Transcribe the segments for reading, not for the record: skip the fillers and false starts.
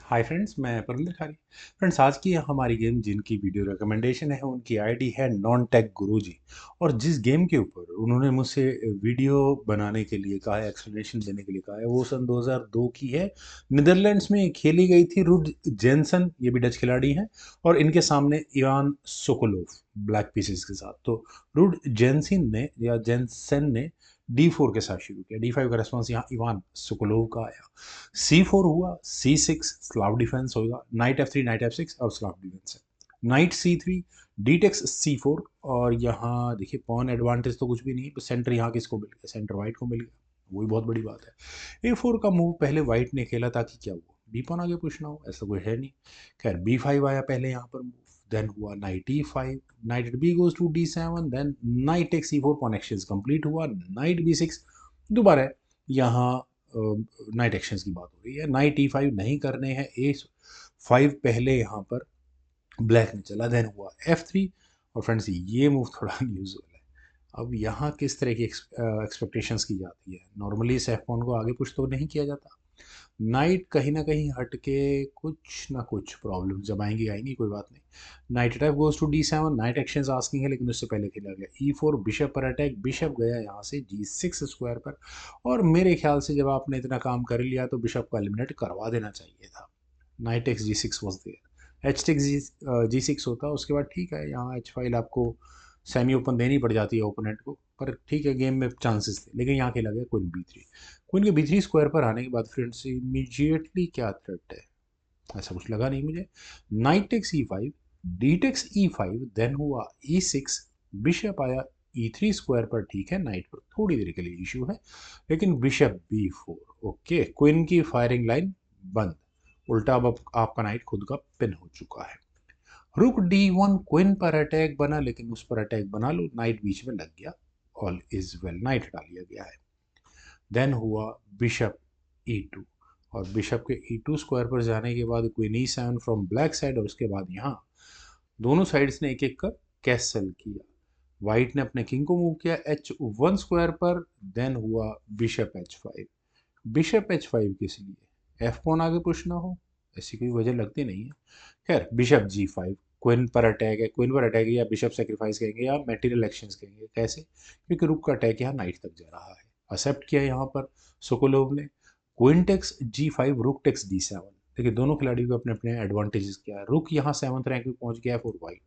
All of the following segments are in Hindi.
हाय फ्रेंड्स, मैं परमिंदर खारी। फ्रेंड्स, आज की हमारी गेम जिनकी वीडियो रिकमेंडेशन है उनकी आईडी है नॉन टेक गुरुजी। और जिस गेम के ऊपर उन्होंने मुझसे वीडियो बनाने के लिए कहा है, एक्सप्लेनेशन देने के लिए कहा है, वो सन 2002 की है। नीदरलैंड्स में खेली गई थी। रुड जेनसन, ये भी डच खिलाड़ी हैं, और इनके सामने इवान सोकोलोव ब्लैक पीसेस के साथ। तो रुड जेनसिन ने या जेनसन ने D4 के साथ शुरू किया। D5 का रेस्पॉन्स यहाँ इवान सोकोलोव का आया। C4 हुआ, C6 स्लाव डिफेंस होगा, नाइट F3 नाइट F6 और स्लाव डिफेंस है। Knight C3 D takes C4। और यहाँ देखिए पॉन एडवांटेज तो कुछ भी नहीं, तो सेंटर यहाँ किसको मिल गया, सेंटर वाइट को मिल गया, वही बहुत बड़ी बात है। A4 का मूव पहले वाइट ने खेला ताकि क्या हुआ, बी पॉन आगे पुश ना हो, ऐसा कोई है नहीं। खैर B5 आया पहले यहाँ पर मूव, देन हुआ knight E5, knight B goes to D7, then knight takes C4, pawn exchange complete हुआ, नाइट B6 दोबारा यहाँ नाइट एक्शंस की बात हो रही है। नाइट E5 नहीं करने हैं, A5 पहले यहाँ पर ब्लैक ने चला, देन हुआ F3। और फ्रेंड्स, ये मूव थोड़ा अनयूजुअल है। अब यहाँ किस तरह की एक्सपेक्टेशंस की जाती है, नॉर्मली इस F1 को आगे पुश तो नहीं किया जाता। नाइट कहीं ना कहीं हट के कुछ ना कुछ प्रॉब्लम जब आएंगी आएंगी, कोई बात नहीं। Knight attack goes to D7, knight action asking है, लेकिन उससे पहले खेला गया E4, बिशप पर अटैक, बिशप गया यहाँ से G6 स्क्वायर पर। और मेरे ख्याल से जब आपने इतना काम कर लिया तो बिशप को एलिमिनेट करवा देना चाहिए था। Knight x G6 was there, h takes G6 होता, उसके बाद ठीक है यहाँ H5 आपको सेमी ओपन देनी पड़ जाती है ओपोनेंट को, पर ठीक है गेम में चांसेस थे, लेकिन यहाँ खेला गया क्वीन B3। क्वीन के B3 स्क्वायर पर आने के बाद फ्रेंड्स इमीजिएटली क्या थ्रेट है, ऐसा कुछ लगा नहीं मुझे। Knight takes E5, d takes E5, then हुआ E6, बिशप आया E3 स्क्वायर पर, ठीक है नाइट पर थोड़ी देर के लिए इशू है, लेकिन बिशप B4, ओके क्वीन की फायरिंग लाइन बंद। उल्टा अब आपका नाइट खुद का पिन हो चुका है। रुक D1, क्वीन पर अटैक बना, लेकिन उस पर अटैक बना लो, नाइट बीच में लग गया, ऑल इज वेल, नाइट हटा लिया गया है। देन हुआ बिशप E2, और बिशप के E2 स्क्वायर पर जाने के बाद queen E7 from black side, और उसके बाद यहाँ दोनों साइड्स ने एक एक कर कैसल किया। वाइट ने अपने किंग को मूव किया H1 स्क्वायर पर, देन हुआ बिशप H5। बिशप H5 किस लिए, एफ पॉन आगे पुश ना हो, ऐसी कोई वजह लगती नहीं है। खैर बिशप G5, क्वीन पर अटैक है, क्वीन पर अटैक है या बिशप सेक्रीफाइस कहेंगे या मेटीरियल एक्शंस कहेंगे, कैसे, क्योंकि रुक का अटैक यहाँ नाइट तक जा रहा है। एक्सेप्ट किया यहाँ पर सोकोलोव ने। Queen takes G5, rook takes D7। देखिए दोनों खिलाड़ियों को अपने अपने एडवांटेजेस क्या है। रुक यहाँ 7th रैंक में पहुंच गया है फॉर वाइट,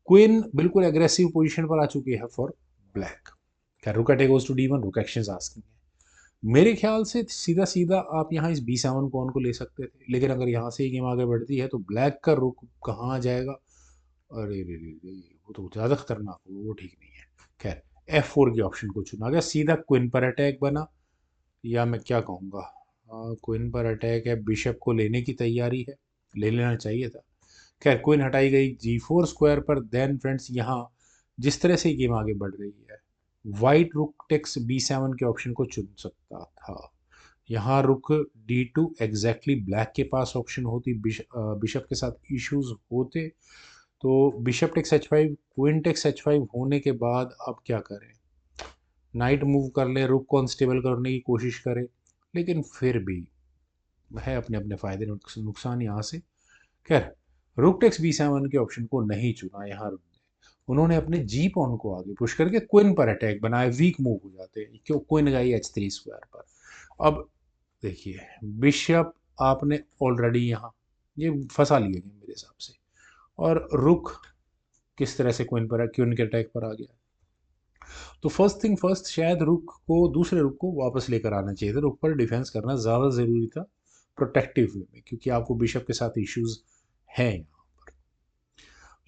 क्वीन बिल्कुल एग्रेसिव पोजीशन पर आ चुकी है फॉर ब्लैक। क्या रुक अटैक गोज टू D1, रुक एक्शंस आस्किंग है। मेरे ख्याल से सीधा सीधा आप यहाँ इस B7 पॉन को ले सकते थे, लेकिन अगर यहाँ से ही गेम आगे बढ़ती है तो ब्लैक का रुक कहाँ जाएगा, अरे रे रे रे, वो तो ज़्यादा खतरनाक हो, वो ठीक नहीं है। खैर F4 के ऑप्शन को चुना गया, सीधा क्वीन पर अटैक बना, या मैं क्या कहूँगा, क्वीन पर अटैक है, बिशप को लेने की तैयारी है, ले लेना चाहिए था। खैर क्वीन हटाई गई G4 स्क्वायर पर। देन फ्रेंड्स यहाँ जिस तरह से गेम आगे बढ़ रही है, वाइट रुक टेक्स B7 के ऑप्शन को चुन सकता था। यहाँ रुक D2 एग्जैक्टली ब्लैक के पास ऑप्शन होती, बिशप के साथ इश्यूज होते, तो bishop takes H5, queen takes H5 होने के बाद अब क्या करें, नाइट मूव कर ले, रुक को अनस्टेबल करने की कोशिश करें, लेकिन फिर भी है अपने अपने फायदे नुकसान यहाँ से। खैर रुक टेक्स B7 के ऑप्शन को नहीं चुना यहाँ, उन्होंने अपने जी पॉन को आगे पुश करके क्वीन पर अटैक बनाया, वीक मूव हो जाते हैं, क्यों क्वीन गई H3 स्क्वायर पर। अब देखिए बिशप आपने ऑलरेडी यहाँ ये फंसा लिया गया मेरे हिसाब से, और रुक किस तरह से क्वीन के अटैक पर आ गया। तो फर्स्ट थिंग फर्स्ट, शायद रुक को, दूसरे रुक को वापस लेकर आना चाहिए था, रुक पर डिफेंस करना ज़्यादा ज़रूरी था प्रोटेक्टिव वे में, क्योंकि आपको बिशप के साथ इश्यूज हैं यहाँ पर।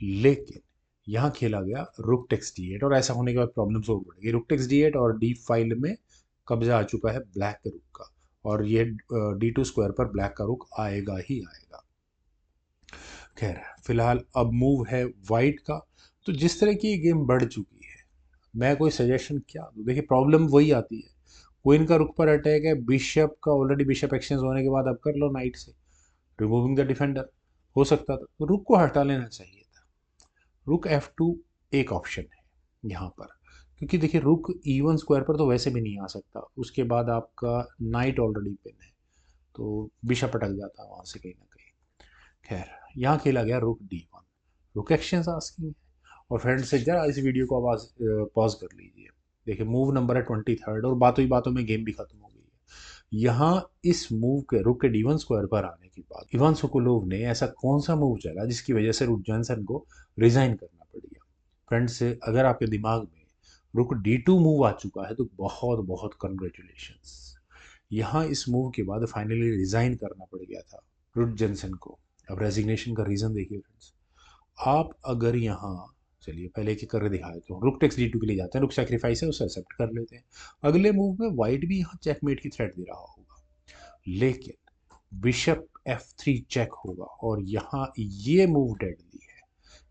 लेकिन यहाँ खेला गया रुक टेक्स D8, और ऐसा होने के बाद प्रॉब्लम्स और बढ़ेगी। रुक टेक्स D8 और D5 में कब्जा आ चुका है ब्लैक के रुक का, और ये D2 स्क्वायर पर ब्लैक का रुक आएगा ही आएगा। खैर फिलहाल अब मूव है वाइट का। तो जिस तरह की ये गेम बढ़ चुकी है, मैं कोई सजेशन क्या दूं, देखिए प्रॉब्लम वही आती है, क्वीन का रुक पर अटैक है, बिशप का ऑलरेडी बिशप एक्सचेंज होने के बाद अब कर लो नाइट से रिमूविंग द डिफेंडर, हो सकता था तो रुक को हटा लेना चाहिए था। रुक F2 एक ऑप्शन है यहाँ पर, क्योंकि देखिए रुक E1 स्क्वायर पर तो वैसे भी नहीं आ सकता, उसके बाद आपका नाइट ऑलरेडी पिन है, तो बिशप अटक जाता है वहाँ से कहीं ना कहीं। खैर, यहाँ खेला गया रुक D1। रुक एक्शन आस्किंग है। और फ्रेंड से जरा इस वीडियो को आवाज पॉज कर लीजिए। देखिए मूव नंबर है 23rd और बातों ही बातों में गेम भी खत्म हो गई है। यहाँ इस मूव के रुक के D1 स्क्वायर पर आने के बाद इवान सोकोलोव ने ऐसा कौन सा मूव चला जिसकी वजह से रुक जॉनसन को रिजाइन करना पड़ गया। फ्रेंड्स, अगर आपके दिमाग में रुक D2 मूव आ चुका है तो बहुत बहुत कंग्रेचुलेशंस। यहाँ इस मूव के बाद फाइनली रिजाइन करना पड़ गया था रुट जेंसन को। अब रेजिग्नेशन का रीजन देखिए फ्रेंड्स। आप अगर यहाँ, चलिए पहले एक एक करके दिखा देता हूँ। रुक टेक्स D2 के लिए जाते हैं, रुक सैक्रिफाइस है उसे एक्सेप्ट कर लेते हैं। अगले मूव में वाइट भी यहाँ चेकमेट की थ्रेट दे रहा होगा, लेकिन बिशप F3 चेक होगा और यहाँ ये मूव डेडली है,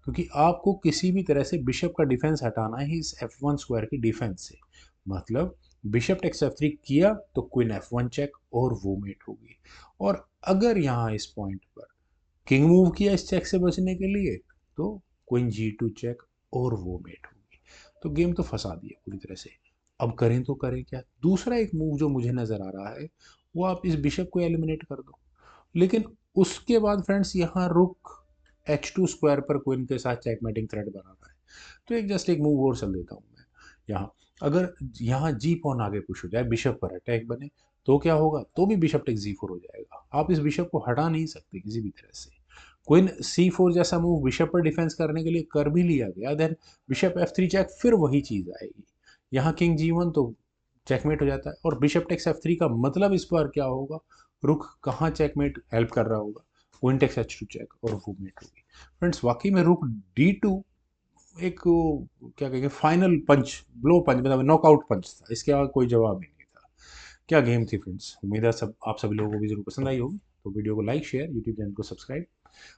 क्योंकि आपको किसी भी तरह से बिशप का डिफेंस हटाना है इस F1 स्क्वायर की डिफेंस से। मतलब बिशप टेक्स F3 किया तो क्वीन F1 चेक और वो मेट होगी। और अगर यहाँ इस पॉइंट पर किंग मूव किया इस चेक से बचने के लिए तो क्वीन G2 चेक और वो मेट होगी। तो गेम तो फंसा दिया पूरी तरह से। अब करें तो करें क्या। दूसरा एक मूव जो मुझे नजर आ रहा है वो आप इस बिशप को एलिमिनेट कर दो, लेकिन उसके बाद फ्रेंड्स यहाँ रुक H2 स्क्वायर पर क्वीन के साथ चेकमेटिंग थ्रेड बना रहा है। तो एक जस्ट एक मूव और चल देता हूँ मैं यहाँ। अगर यहाँ जी पॉन आगे पुश हो जाए, बिशप पर अटैक बने, तो क्या होगा, तो भी बिशप टेक G4 हो जाएगा। आप इस बिशप को हटा नहीं सकते किसी भी तरह से। क्वीन C4 जैसा मूव बिशप पर डिफेंस करने के लिए कर भी लिया गया, देन बिशप F3 चेक, फिर वही चीज आएगी। यहाँ किंग G1 तो चेकमेट हो जाता है। और बिशप टेक्स F3 का मतलब इस बार क्या होगा, रुक कहाँ चेकमेट हेल्प कर रहा होगा, क्वीन टेक्स H2 चेक और वो मेट होगी। फ्रेंड्स, वाकई में रुक D2 एक क्या कहेंगे फाइनल पंच, ब्लो पंच, मतलब नॉकआउट पंच था। इसके अलावा कोई जवाब ही नहीं था। क्या गेम थी फ्रेंड्स। उम्मीद है सब आप सभी लोगों को भी जरूर पसंद आई होगी। तो वीडियो को लाइक, शेयर, यूट्यूब चैनल को सब्सक्राइब।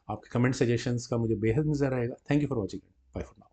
आपके कमेंट सजेशंस का मुझे बेहद नजर आएगा। Thank you for watching. Bye for now.